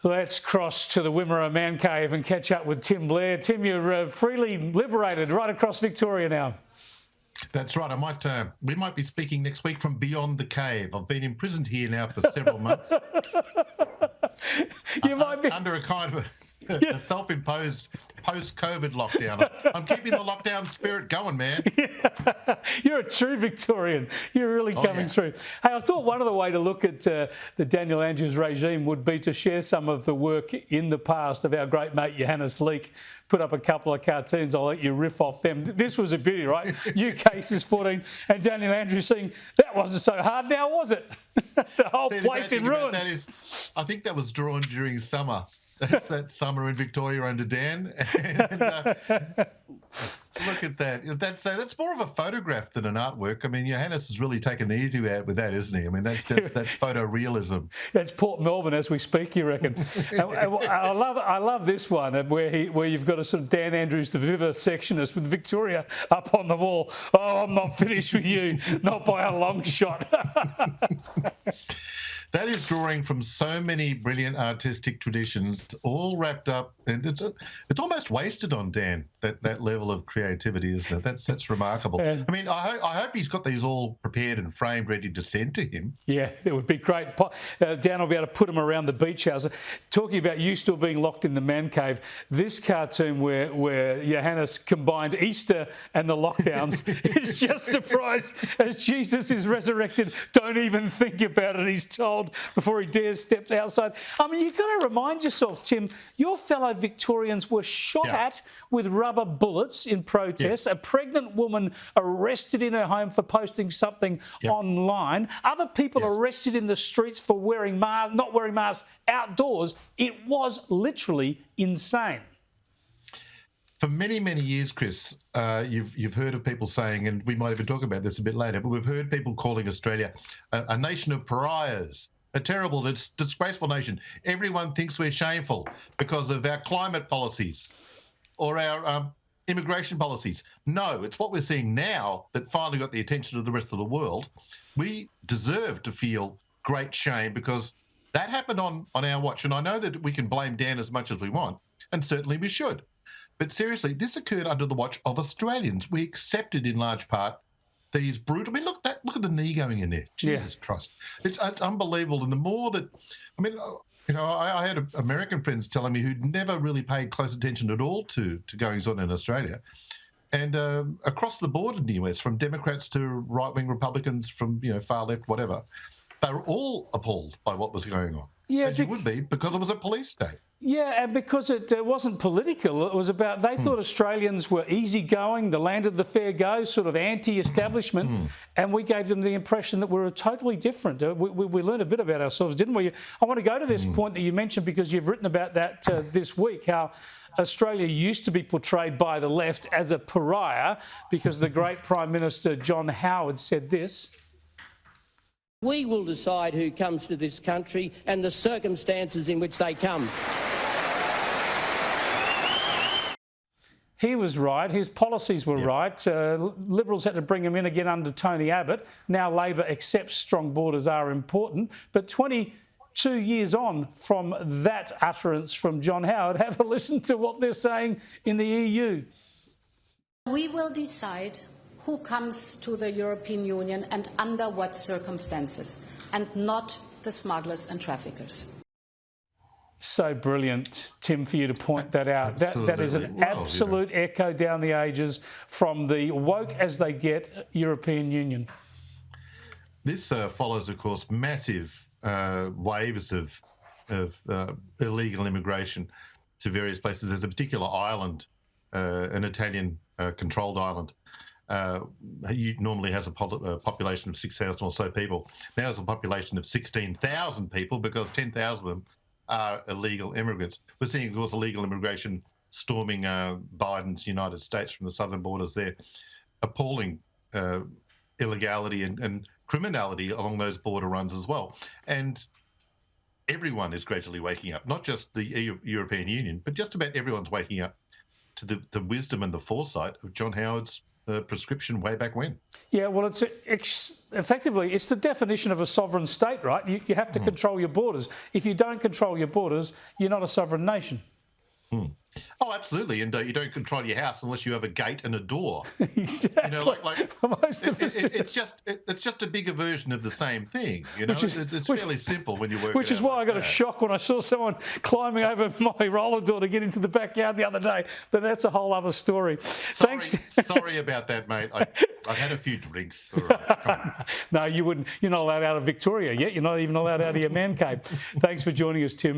Let's cross to the Wimmera Man Cave and catch up with Tim Blair. Tim, you're freely liberated right across Victoria now. That's right. We might be speaking next week from beyond the cave. I've been imprisoned here now for several months. You might be under a kind of a self-imposed post-COVID lockdown. I'm keeping the lockdown spirit going, man. Yeah. You're a true Victorian. You're really coming through. Hey, I thought one of the way to look at the Daniel Andrews regime would be to share some of the work in the past of our great mate Johannes Leek. Put up a couple of cartoons. I'll let you riff off them. This was a beauty, right? New cases 14, and Daniel Andrews saying that wasn't so hard now, was it? The whole place in ruins. I think that was drawn during summer. That's that summer in Victoria under Dan. And, look at that. That's more of a photograph than an artwork. I mean, Johannes has really taken the easy way out with that, isn't he? I mean, that's photorealism. That's Port Melbourne as we speak, you reckon? I love this one where you've got a sort of Dan Andrews, the vivisectionist, with Victoria up on the wall. Oh, I'm not finished with you, not by a long shot. That is drawing from so many brilliant artistic traditions, all wrapped up, and it's almost wasted on Dan, that level of creativity, isn't it? That's remarkable. Yeah. I mean, I hope he's got these all prepared and framed, ready to send to him. Yeah, it would be great. Dan will be able to put them around the beach house. Talking about you still being locked in the man cave, this cartoon where Johannes combined Easter and the lockdowns is just surprised as Jesus is resurrected. Don't even think about it, he's told, before he dares step outside. I mean, you've got to remind yourself, Tim, your fellow Victorians were shot at with rubber bullets in protest. A pregnant woman arrested in her home for posting something online. Other people arrested in the streets for not wearing masks outdoors. It was literally insane. For many, many years, Chris, you've heard of people saying, and we might even talk about this a bit later, but we've heard people calling Australia a nation of pariahs, a terrible, disgraceful nation. Everyone thinks we're shameful because of our climate policies or our immigration policies. No, it's what we're seeing now that finally got the attention of the rest of the world. We deserve to feel great shame because that happened on our watch. And I know that we can blame Dan as much as we want, and certainly we should. But seriously, this occurred under the watch of Australians. We accepted in large part these brutal. I mean, look at the knee going in there. Jesus Christ, it's unbelievable. And the more that, I mean, I had American friends telling me who'd never really paid close attention at all to goings on in Australia, and across the board in the US, from Democrats to right-wing Republicans, from far left, whatever, they were all appalled by what was going on. Yeah, as you would be, because it was a police state. Yeah, and because it wasn't political, it was about they thought Australians were easygoing, the land of the fair go, sort of anti-establishment, and we gave them the impression that we were totally different. We learned a bit about ourselves, didn't we? I want to go to this point that you mentioned because you've written about that this week, how Australia used to be portrayed by the left as a pariah because the great Prime Minister John Howard said this. We will decide who comes to this country and the circumstances in which they come. He was right. His policies were right. Liberals had to bring him in again under Tony Abbott. Now Labor accepts strong borders are important. But 22 years on from that utterance from John Howard, have a listen to what they're saying in the EU. We will decide who comes to the European Union and under what circumstances, and not the smugglers and traffickers. So brilliant, Tim, for you to point that out. That is an absolute echo down the ages from the woke as they get European Union. This follows, of course, massive waves of illegal immigration to various places. There's a particular island, an Italian-controlled island, normally has a population of 6,000 or so people. Now it's a population of 16,000 people because 10,000 of them are illegal immigrants. We're seeing, of course, illegal immigration storming Biden's United States from the southern borders there. Appalling illegality and criminality along those border runs as well. And everyone is gradually waking up, not just the European Union, but just about everyone's waking up to the wisdom and the foresight of John Howard's prescription way back when. Yeah, well, effectively, it's the definition of a sovereign state, right? You have to control your borders. If you don't control your borders, you're not a sovereign nation. Oh, absolutely. And you don't control your house unless you have a gate and a door. Exactly. You know, Most of us do. it's just a bigger version of the same thing. You know, it's fairly simple when you work. Which it is out why I like got that. a shock when I saw someone climbing over my roller door to get into the backyard the other day. But that's a whole other story. Thanks. Sorry about that, mate. I've had a few drinks. All right, come on. No, you wouldn't. You're not allowed out of Victoria yet. You're not even allowed out of your man cave. Thanks for joining us, Tim.